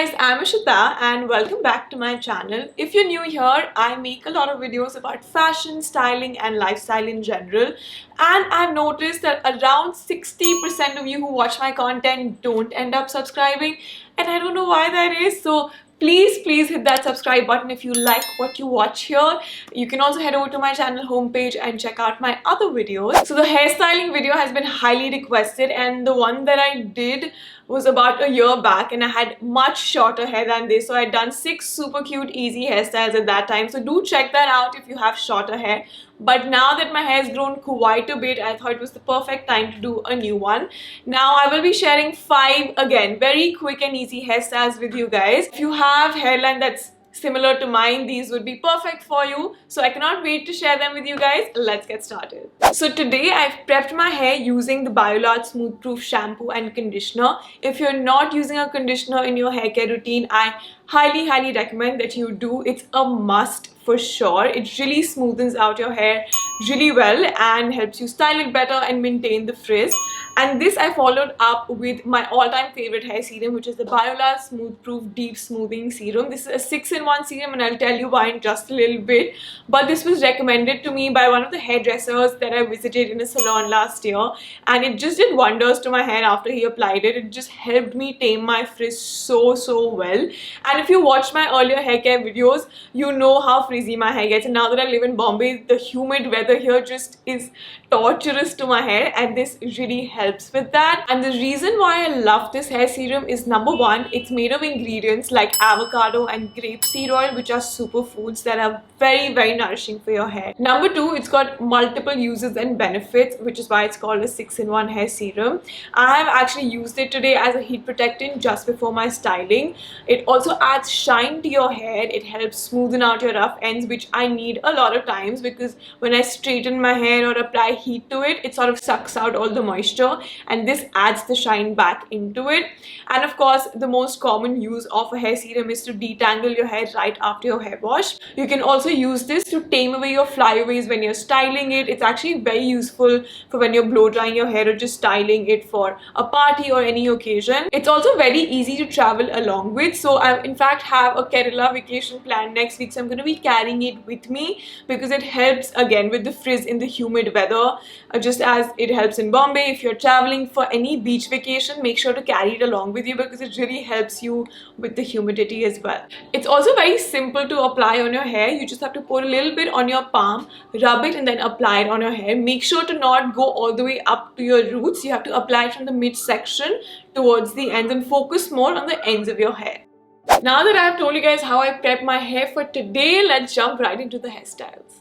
guys, I'm Ishita and welcome back to my channel. If you're new here, I make a lot of videos about fashion, styling and lifestyle in general, and I've noticed that around 60% of you who watch my content don't end up subscribing, and I don't know why that is. So please hit that subscribe button if you like what you watch here. You can also head over to my channel homepage and check out my other videos. So the hairstyling video has been highly requested, and the one that I did was about a year back and I had much shorter hair than this. So I'd done 6 super cute easy hairstyles at that time, so do check that out if you have shorter hair. But now that my hair has grown quite a bit, I thought it was the perfect time to do a new one. Now I will be sharing 5 again very quick and easy hairstyles with you guys. If you have hairline that's similar to mine, these would be perfect for you. So I cannot wait to share them with you guys. Let's get started. So today I've prepped my hair using the BioLarge Smooth Proof shampoo and conditioner. If you're not using a conditioner in your hair care routine, I highly recommend that you do. It's a must for sure. It really smoothens out your hair really well and helps you style it better and maintain the frizz. And this I followed up with my all-time favorite hair serum, which is the BioLarge Smooth Proof Deep Smoothing Serum. This is a 6-in-1 serum and I'll tell you why in just a little bit. But this was recommended to me by one of the hairdressers that I visited in a salon last year, and it just did wonders to my hair after he applied it. It just helped me tame my frizz so well. And if you watch my earlier hair care videos, you know how frizzy my hair gets. And now that I live in Bombay, the humid weather here just is torturous to my hair, and this really helps with that. And the reason why I love this hair serum is, number one, it's made of ingredients like avocado and grapeseed oil, which are superfoods that are very nourishing for your hair. Number two, it's got multiple uses and benefits, which is why it's called a 6-in-1 hair serum. I have actually used it today as a heat protectant just before my styling. It also adds shine to your hair. It helps smoothen out your rough ends, which I need a lot of times because when I straighten my hair or apply heat to it, it sort of sucks out all the moisture, and this adds the shine back into it. And of course, the most common use of a hair serum is to detangle your hair right after your hair wash. You can also use this to tame away your flyaways when you're styling it. It's actually very useful for when you're blow drying your hair or just styling it for a party or any occasion. It's also very easy to travel along with. So I in fact have a Kerala vacation planned next week, so I'm going to be carrying it with me because it helps again with the frizz in the humid weather, just as it helps in Bombay. If you're traveling for any beach vacation, make sure to carry it along with you because it really helps you with the humidity as well. It's also very simple to apply on your hair. You just have to pour a little bit on your palm, rub it and then apply it on your hair. Make sure to not go all the way up to your roots. You have to apply it from the midsection towards the ends and focus more on the ends of your hair. Now that I've told you guys how I prep my hair for today, let's jump right into the hairstyles.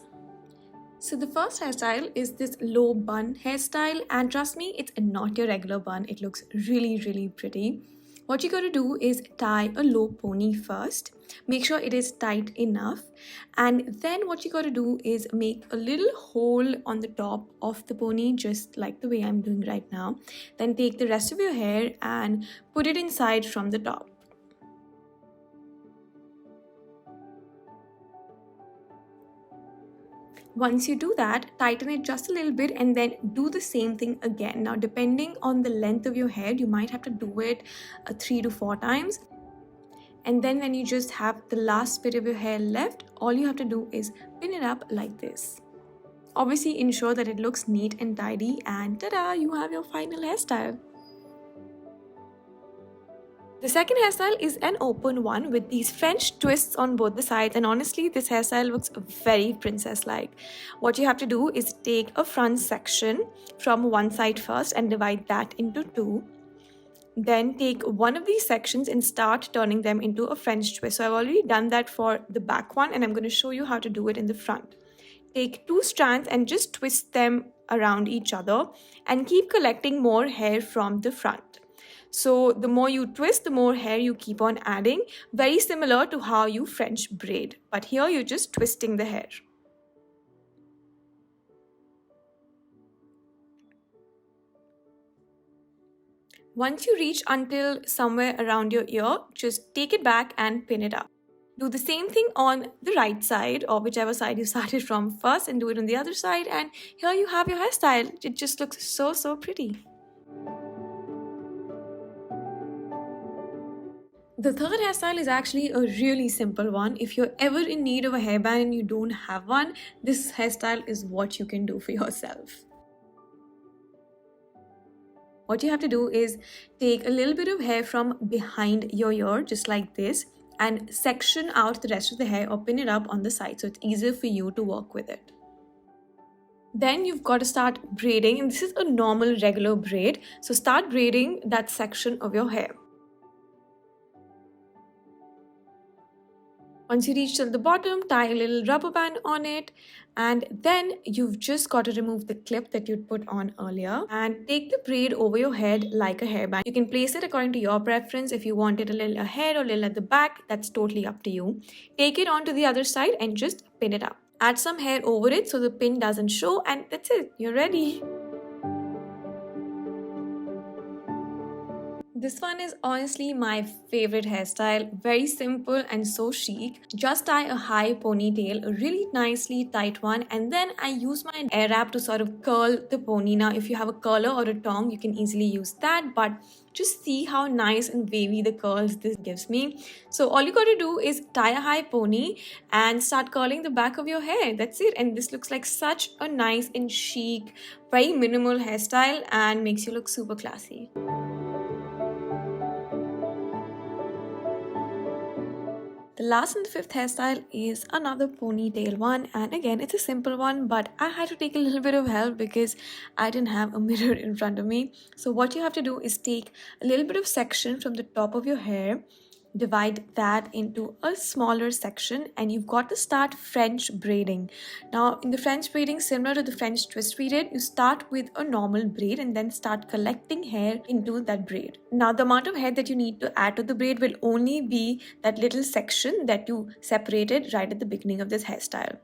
So the first hairstyle is this low bun hairstyle, and trust me, it's not your regular bun. It looks really pretty. What you gotta do is tie a low pony first. Make sure it is tight enough, and then what you gotta do is make a little hole on the top of the pony, just like the way I'm doing right now. Then take the rest of your hair and put it inside from the top. Once you do that, tighten it just a little bit and then do the same thing again. Now, depending on the length of your hair, you might have to do it 3 to 4 times. And then when you just have the last bit of your hair left, all you have to do is pin it up like this. Obviously, ensure that it looks neat and tidy, and ta-da, you have your final hairstyle. The second hairstyle is an open one with these French twists on both the sides, and honestly this hairstyle looks very princess-like. What you have to do is take a front section from one side first and divide that into 2. Then take one of these sections and start turning them into a French twist. So I've already done that for the back one, and I'm going to show you how to do it in the front. Take 2 strands and just twist them around each other and keep collecting more hair from the front. So the more you twist, the more hair you keep on adding, very similar to how you French braid, but here you're just twisting the hair. Once you reach until somewhere around your ear, just take it back and pin it up. Do the same thing on the right side, or whichever side you started from first, and do it on the other side, and here you have your hairstyle. It just looks so pretty. The third hairstyle is actually a really simple one. If you're ever in need of a hairband and you don't have one, this hairstyle is what you can do for yourself. What you have to do is take a little bit of hair from behind your ear, just like this, and section out the rest of the hair or pin it up on the side so it's easier for you to work with it. Then you've got to start braiding, and this is a normal regular braid. So start braiding that section of your hair. Once you reach till the bottom, tie a little rubber band on it, and then you've just got to remove the clip that you'd put on earlier and take the braid over your head like a hairband. You can place it according to your preference. If you want it a little ahead or a little at the back, that's totally up to you. Take it onto the other side and just pin it up. Add some hair over it so the pin doesn't show, and that's it, you're ready. This one is honestly my favorite hairstyle. Very simple and so chic. Just tie a high ponytail, a really nicely tight one, and then I use my air wrap to sort of curl the pony. Now if you have a curler or a tong, you can easily use that, but just see how nice and wavy the curls this gives me. So all you got to do is tie a high pony and start curling the back of your hair. That's it, and this looks like such a nice and chic, very minimal hairstyle and makes you look super classy. The last and the fifth hairstyle is another ponytail one, and again it's a simple one, but I had to take a little bit of help because I didn't have a mirror in front of me. So what you have to do is take a little bit of section from the top of your hair, divide that into a smaller section, and you've got to start French braiding. Now in the French braiding, similar to the French twist we did, you start with a normal braid and then start collecting hair into that braid. Now the amount of hair that you need to add to the braid will only be that little section that you separated right at the beginning of this hairstyle.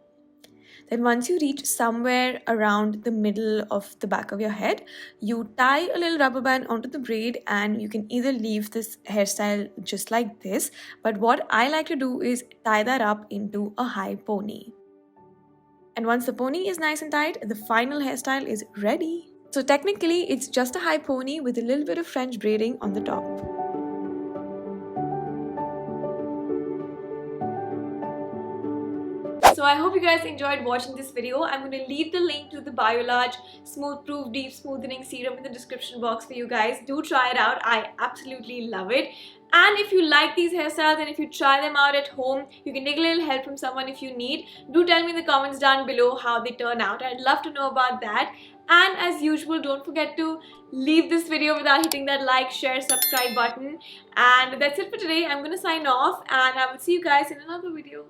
Then once you reach somewhere around the middle of the back of your head, you tie a little rubber band onto the braid, and you can either leave this hairstyle just like this, but what I like to do is tie that up into a high pony. And once the pony is nice and tight, the final hairstyle is ready. So technically it's just a high pony with a little bit of French braiding on the top. So I hope you guys enjoyed watching this video. I'm going to leave the link to the Biolage Smooth Proof Deep Smoothening Serum in the description box for you guys. Do try it out. I absolutely love it. And if you like these hairstyles and if you try them out at home, you can take a little help from someone if you need. Do tell me in the comments down below how they turn out. I'd love to know about that. And as usual, don't forget to leave this video without hitting that like, share, subscribe button. And that's it for today. I'm going to sign off and I will see you guys in another video.